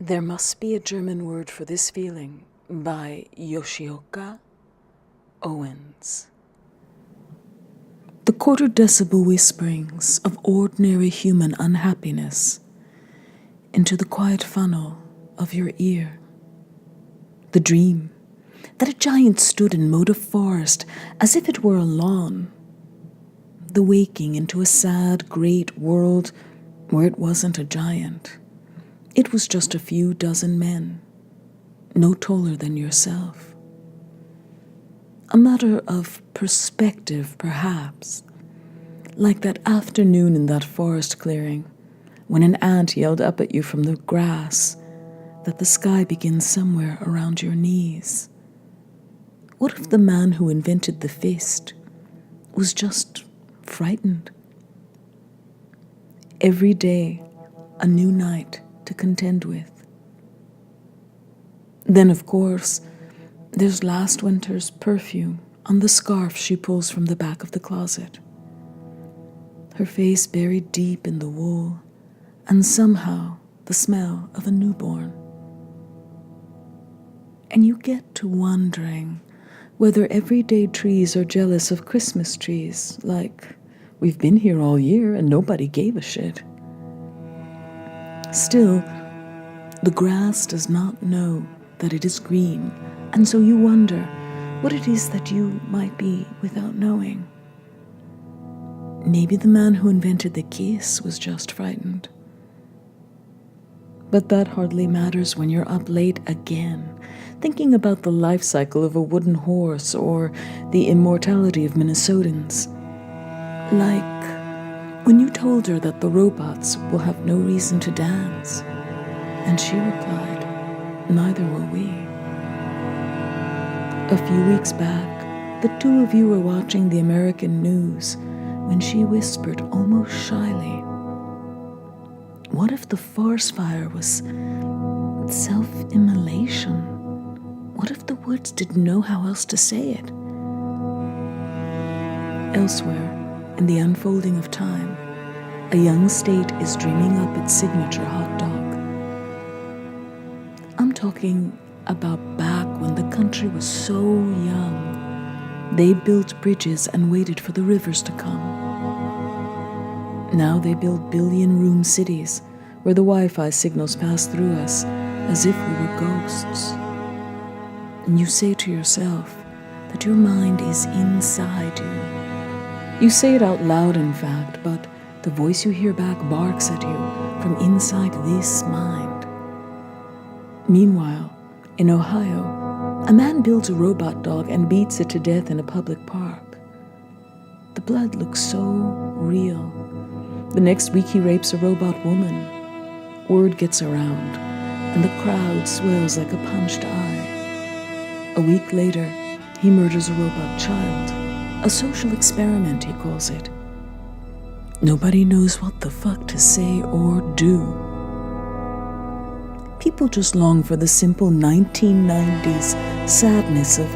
There Must Be a German Word for This Feeling by Yoshioka Owens. The quarter decibel whisperings of ordinary human unhappiness into the quiet funnel of your ear. The dream that a giant stood and mowed a forest as if it were a lawn. The waking into a sad, great world where it wasn't a giant. It was just a few dozen men, no taller than yourself. A matter of perspective, perhaps, like that afternoon in that forest clearing when an ant yelled up at you from the grass that the sky begins somewhere around your knees. What if the man who invented the fist was just frightened? Every day, a new night to contend with. Then, of course, there's last winter's perfume on the scarf she pulls from the back of the closet. Her face buried deep in the wool, and somehow the smell of a newborn. And you get to wondering whether everyday trees are jealous of Christmas trees, like, we've been here all year and nobody gave a shit. Still, the grass does not know that it is green, and so you wonder what it is that you might be without knowing. Maybe the man who invented the kiss was just frightened. But that hardly matters when you're up late again, thinking about the life cycle of a wooden horse or the immortality of Minnesotans. Like when you told her that the robots will have no reason to dance, and she replied, neither will we. A few weeks back, the two of you were watching the American news when she whispered almost shyly, what if the forest fire was self-immolation? What if the words didn't know how else to say it? Elsewhere, in the unfolding of time, a young state is dreaming up its signature hot dog. I'm talking about back when the country was so young. They built bridges and waited for the rivers to come. Now they build billion-room cities where the Wi-Fi signals pass through us as if we were ghosts. And you say to yourself that your mind is inside you. You say it out loud, in fact, but the voice you hear back barks at you from inside this mind. Meanwhile, in Ohio, a man builds a robot dog and beats it to death in a public park. The blood looks so real. The next week he rapes a robot woman. Word gets around, and the crowd swells like a punched eye. A week later, he murders a robot child. A social experiment, he calls it. Nobody knows what the fuck to say or do. People just long for the simple 1990s sadness of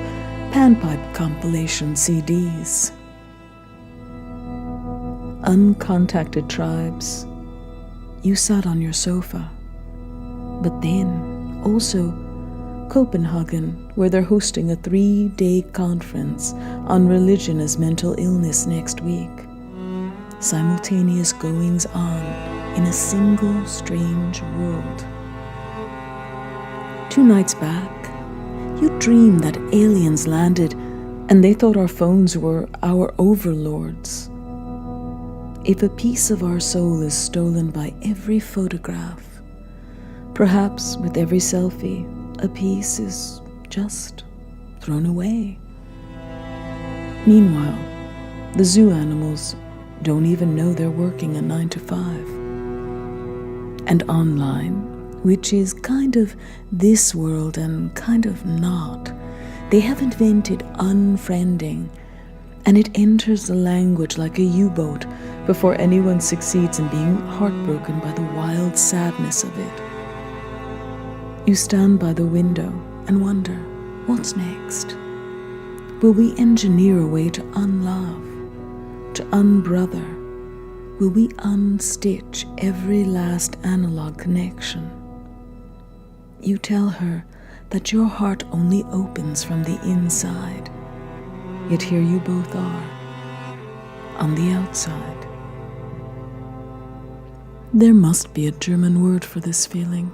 panpipe compilation CDs. Uncontacted tribes. You sat on your sofa. But then, also, Copenhagen, where they're hosting a 3-day conference on religion as mental illness next week. Simultaneous goings on in a single strange world. 2 nights back, you dreamed that aliens landed and they thought our phones were our overlords. If a piece of our soul is stolen by every photograph, perhaps with every selfie, a piece is just thrown away. Meanwhile, the zoo animals don't even know they're working a 9 to 5. And online, which is kind of this world and kind of not, they have invented unfriending, and it enters the language like a U-boat before anyone succeeds in being heartbroken by the wild sadness of it. You stand by the window and wonder, what's next? Will we engineer a way to unlove, to unbrother? Will we unstitch every last analog connection? You tell her that your heart only opens from the inside, yet here you both are, on the outside. There must be a German word for this feeling.